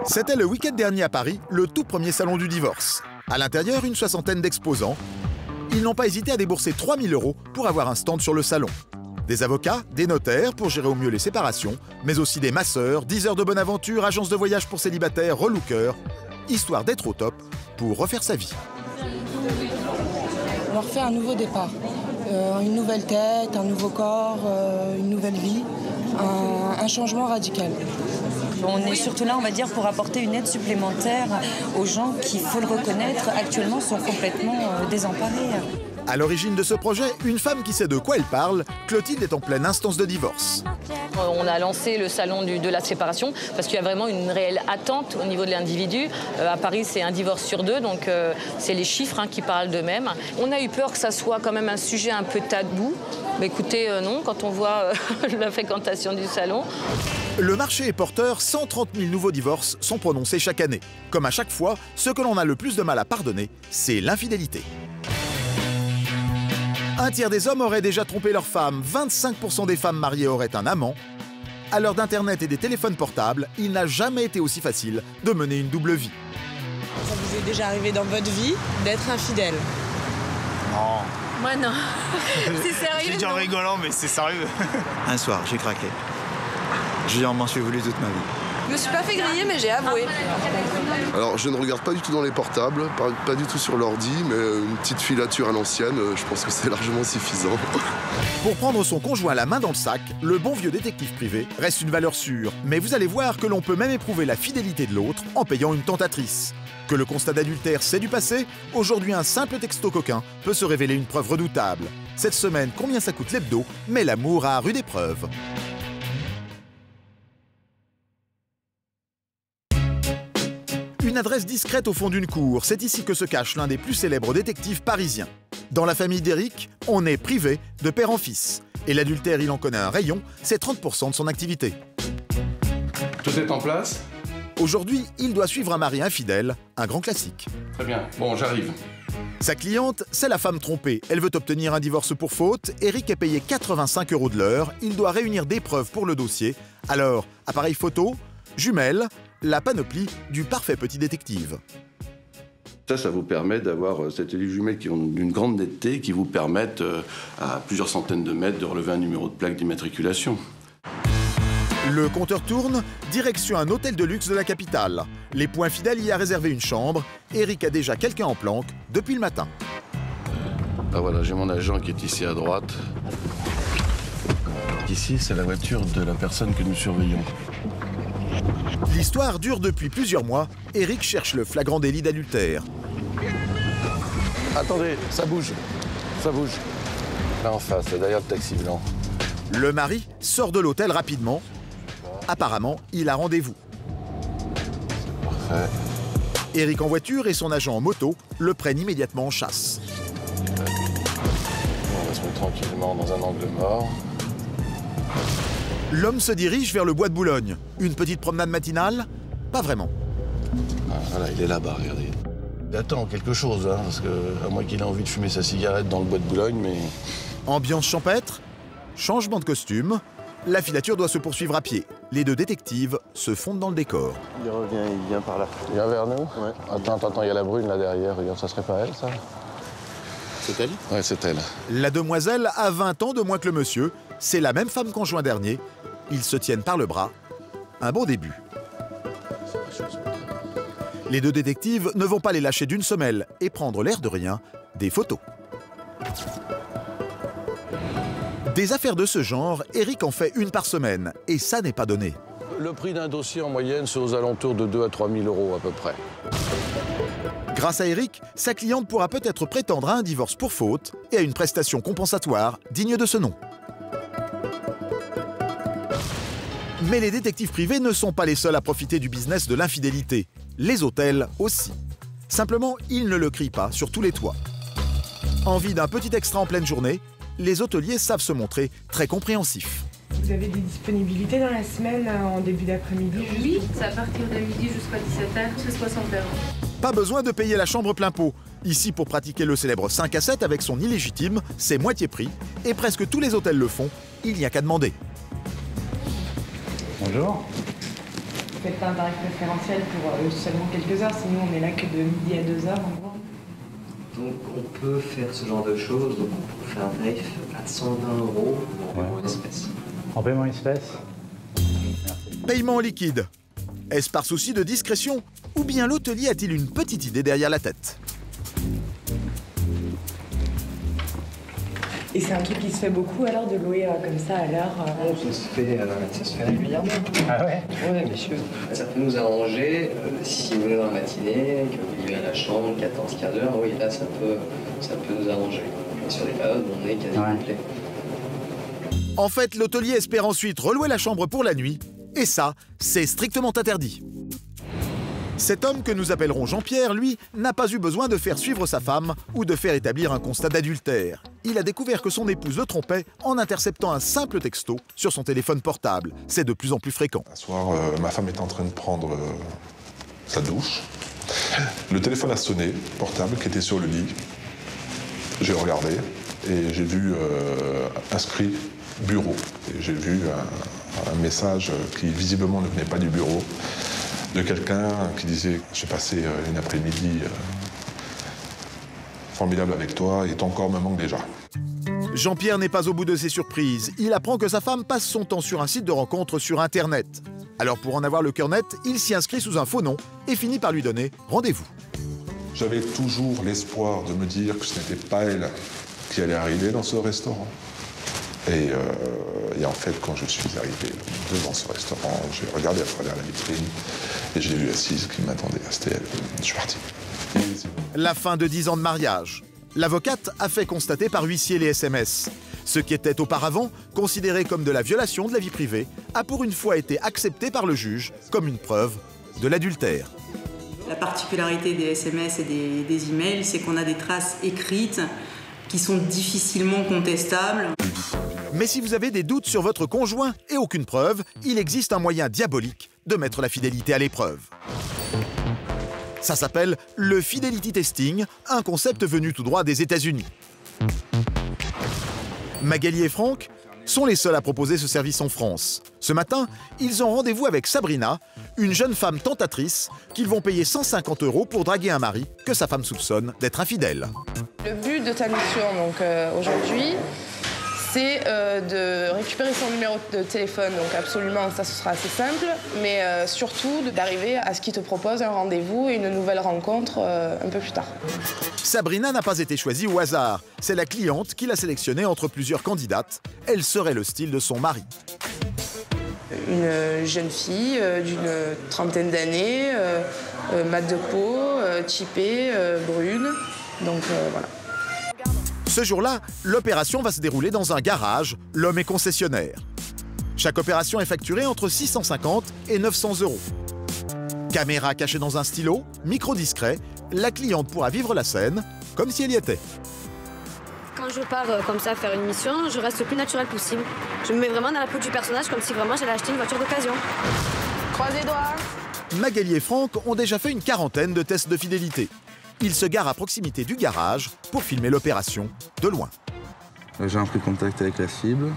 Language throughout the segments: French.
C'était le week-end dernier à Paris, le tout premier salon du divorce. À l'intérieur, une soixantaine d'exposants. Ils n'ont pas hésité à débourser 3 000 € pour avoir un stand sur le salon. Des avocats, des notaires pour gérer au mieux les séparations, mais aussi des masseurs, 10 heures de bonne aventure, agences de voyage pour célibataires, relookers, histoire d'être au top pour refaire sa vie. On leur fait un nouveau départ, une nouvelle tête, un nouveau corps, une nouvelle vie, un changement radical. On est surtout là, on va dire, pour apporter une aide supplémentaire aux gens qui, il faut le reconnaître, actuellement sont complètement désemparés. À l'origine de ce projet, une femme qui sait de quoi elle parle, Clotilde est en pleine instance de divorce. On a lancé le salon de la séparation parce qu'il y a vraiment une réelle attente au niveau de l'individu. À Paris, c'est un divorce sur 2, donc c'est les chiffres qui parlent d'eux-mêmes. On a eu peur que ça soit quand même un sujet un peu tabou. Mais écoutez, non, quand on voit la fréquentation du salon. Le marché est porteur, 130 000 nouveaux divorces sont prononcés chaque année. Comme à chaque fois, ce que l'on a le plus de mal à pardonner, c'est l'infidélité. Un tiers des hommes auraient déjà trompé leur femme, 25% des femmes mariées auraient un amant. À l'heure d'Internet et des téléphones portables, il n'a jamais été aussi facile de mener une double vie. Ça vous est déjà arrivé dans votre vie d'être infidèle? Non. Moi non. C'est sérieux? J'ai dit en rigolant, mais c'est sérieux. Un soir, j'ai craqué. Je m'en suis voulu toute ma vie. Je me suis pas fait griller, mais j'ai avoué. Alors, je ne regarde pas du tout dans les portables, pas du tout sur l'ordi, mais une petite filature à l'ancienne, je pense que c'est largement suffisant. Pour prendre son conjoint la main dans le sac, le bon vieux détective privé reste une valeur sûre. Mais vous allez voir que l'on peut même éprouver la fidélité de l'autre en payant une tentatrice. Que le constat d'adultère, c'est du passé, aujourd'hui un simple texto coquin peut se révéler une preuve redoutable. Cette semaine, combien ça coûte l'hebdo, met l'amour à rude épreuve. Une adresse discrète au fond d'une cour, c'est ici que se cache l'un des plus célèbres détectives parisiens. Dans la famille d'Éric, on est privé de père en fils. Et l'adultère, il en connaît un rayon, c'est 30% de son activité. Tout est en place? Aujourd'hui, il doit suivre un mari infidèle, un grand classique. Très bien, bon, j'arrive. Sa cliente, c'est la femme trompée. Elle veut obtenir un divorce pour faute. Éric est payé 85 € de l'heure. Il doit réunir des preuves pour le dossier. Alors, appareil photo, jumelles, la panoplie du parfait petit détective. Ça vous permet d'avoir cette élite jumelle qui ont d'une grande netteté, qui vous permettent à plusieurs centaines de mètres de relever un numéro de plaque d'immatriculation. Le compteur tourne, direction un hôtel de luxe de la capitale. L'époux infidèle y a réservé une chambre. Éric a déjà quelqu'un en planque depuis le matin. Ah voilà, j'ai mon agent qui est ici à droite. Ici, c'est la voiture de la personne que nous surveillons. L'histoire dure depuis plusieurs mois. Éric cherche le flagrant délit d'adultère. Attendez, ça bouge. Ça bouge. Là en face, derrière le taxi blanc. Le mari sort de l'hôtel rapidement. Apparemment, il a rendez-vous. Parfait. Éric en voiture et son agent en moto le prennent immédiatement en chasse. On va se mettre tranquillement dans un angle mort. L'homme se dirige vers le bois de Boulogne. Une petite promenade matinale? Pas vraiment. Ah, voilà, il est là-bas, regardez. Il attend quelque chose, hein, parce que, à moins qu'il ait envie de fumer sa cigarette dans le bois de Boulogne, mais... Ambiance champêtre, changement de costume. La filature doit se poursuivre à pied. Les deux détectives se fondent dans le décor. Il vient par là. Il vient vers nous? Ouais. Attends, il y a la brune là derrière. Regarde, ça serait pas elle, ça? C'est elle? Ouais, c'est elle. La demoiselle a 20 ans de moins que le monsieur. C'est la même femme qu'en juin dernier. Ils se tiennent par le bras. Un bon début. Les deux détectives ne vont pas les lâcher d'une semelle et prendre l'air de rien des photos. Des affaires de ce genre, Éric en fait une par semaine. Et ça n'est pas donné. Le prix d'un dossier en moyenne, c'est aux alentours de 2 à 3 000 € à peu près. Grâce à Éric, sa cliente pourra peut-être prétendre à un divorce pour faute et à une prestation compensatoire digne de ce nom. Mais les détectives privés ne sont pas les seuls à profiter du business de l'infidélité. Les hôtels aussi. Simplement, ils ne le crient pas sur tous les toits. Envie d'un petit extra en pleine journée, les hôteliers savent se montrer très compréhensifs. Vous avez des disponibilités dans la semaine en début d'après-midi? Oui, c'est à partir de midi jusqu'à 17 h, c'est 60 €. Pas besoin de payer la chambre plein pot. Ici, pour pratiquer le célèbre 5 à 7 avec son illégitime, c'est moitié prix. Et presque tous les hôtels le font, il n'y a qu'à demander. Bonjour. faites pas un tarif préférentiel pour seulement quelques heures, sinon on est là que de midi à 2 heures en gros. Donc on peut faire ce genre de choses, donc on peut faire un tarif à 120 € en espèces. En paiement espèce. Paiement en liquide. Est-ce par souci de discrétion ou bien l'hôtelier a-t-il une petite idée derrière la tête? Et c'est un truc qui se fait beaucoup alors de louer comme ça à l'heure Ça se fait régulièrement. Ah ouais? Oui, bien sûr. Ça peut nous arranger si vous venez dans la matinée, que vous vivez à la chambre, 14 quarts d'heure, oui, là ça peut nous arranger. Et sur des périodes où on est quasi complet. En fait, l'hôtelier espère ensuite relouer la chambre pour la nuit, et ça, c'est strictement interdit. Cet homme que nous appellerons Jean-Pierre, lui, n'a pas eu besoin de faire suivre sa femme ou de faire établir un constat d'adultère. Il a découvert que son épouse le trompait en interceptant un simple texto sur son téléphone portable. C'est de plus en plus fréquent. Un soir, ma femme était en train de prendre sa douche. Le téléphone a sonné, portable, qui était sur le lit. J'ai regardé et j'ai vu inscrit bureau. Et j'ai vu un message qui visiblement ne venait pas du bureau, de quelqu'un qui disait « J'ai passé une après-midi formidable avec toi et ton corps me manque déjà ». Jean-Pierre n'est pas au bout de ses surprises. Il apprend que sa femme passe son temps sur un site de rencontre sur Internet. Alors pour en avoir le cœur net, il s'y inscrit sous un faux nom et finit par lui donner rendez-vous. J'avais toujours l'espoir de me dire que ce n'était pas elle qui allait arriver dans ce restaurant. Et en fait, quand je suis arrivé devant ce restaurant, j'ai regardé à travers la vitrine et j'ai vu assise qui m'attendait. C'était elle. Je suis parti. La fin de 10 ans de mariage. L'avocate a fait constater par huissier les SMS. Ce qui était auparavant considéré comme de la violation de la vie privée a pour une fois été accepté par le juge comme une preuve de l'adultère. La particularité des SMS et des emails, c'est qu'on a des traces écrites qui sont difficilement contestables. Mais si vous avez des doutes sur votre conjoint et aucune preuve, il existe un moyen diabolique de mettre la fidélité à l'épreuve. Ça s'appelle le fidelity testing, un concept venu tout droit des États-Unis. Magali et Franck sont les seuls à proposer ce service en France. Ce matin, ils ont rendez-vous avec Sabrina, une jeune femme tentatrice qu'ils vont payer 150 € pour draguer un mari que sa femme soupçonne d'être infidèle. Le but de ta mission aujourd'hui, c'est de récupérer son numéro de téléphone. Donc absolument, ça ce sera assez simple, mais surtout d'arriver à ce qu'il te propose un rendez-vous et une nouvelle rencontre un peu plus tard. Sabrina n'a pas été choisie au hasard. C'est la cliente qui l'a sélectionnée entre plusieurs candidates. Elle serait le style de son mari. Une jeune fille d'une trentaine d'années, mat de peau, typée, brune. Donc voilà. Ce jour-là, l'opération va se dérouler dans un garage. L'homme est concessionnaire. Chaque opération est facturée entre 650 et 900 €. Caméra cachée dans un stylo, micro discret, la cliente pourra vivre la scène comme si elle y était. Quand je pars comme ça faire une mission, je reste le plus naturel possible. Je me mets vraiment dans la peau du personnage comme si vraiment j'allais acheter une voiture d'occasion. Croise les doigts. Magali et Franck ont déjà fait une quarantaine de tests de fidélité. Ils se garent à proximité du garage pour filmer l'opération de loin. J'ai pris contact avec la cible.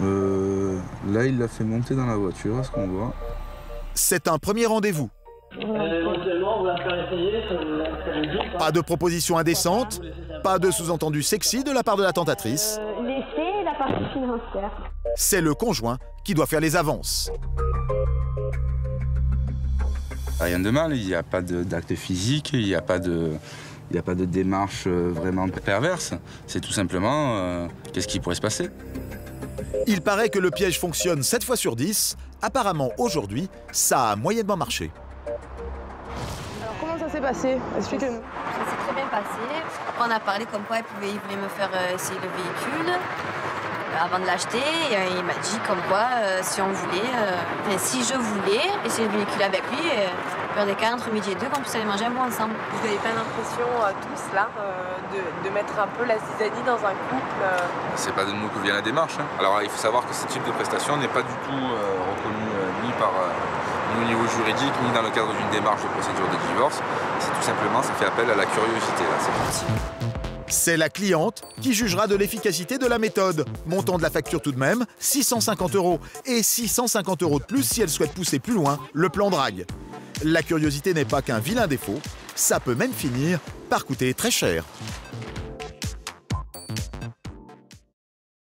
Là, il l'a fait monter dans la voiture, à ce qu'on voit. C'est un premier rendez-vous. Pas de proposition indécente, pas de sous-entendu sexy de la part de la tentatrice. Laissez la partie financière. C'est le conjoint qui doit faire les avances. Rien de mal, il n'y a pas d'acte physique, il n'y a pas de démarche vraiment perverse. C'est tout simplement qu'est-ce qui pourrait se passer. Il paraît que le piège fonctionne 7 fois sur 10. Apparemment, aujourd'hui, ça a moyennement marché. Alors, comment ça s'est passé? Explique-nous. Ça s'est très bien passé. On a parlé comme quoi il voulait me faire essayer le véhicule avant de l'acheter. Il m'a dit comme quoi, si je voulais essayer le véhicule avec lui, faire des cas entre midi et 2, qu'on puisse aller manger un bout ensemble. Vous n'avez pas l'impression, tous là, de mettre un peu la zizanie dans un couple C'est pas de nous que vient la démarche. Hein. Alors il faut savoir que ce type de prestation n'est pas du tout reconnu ni au niveau juridique, ni dans le cadre d'une démarche de procédure de divorce. C'est tout simplement, ça fait appel à la curiosité. Là, c'est parti. C'est la cliente qui jugera de l'efficacité de la méthode. Montant de la facture tout de même, 650 € et 650 € de plus si elle souhaite pousser plus loin le plan drague. La curiosité n'est pas qu'un vilain défaut, ça peut même finir par coûter très cher.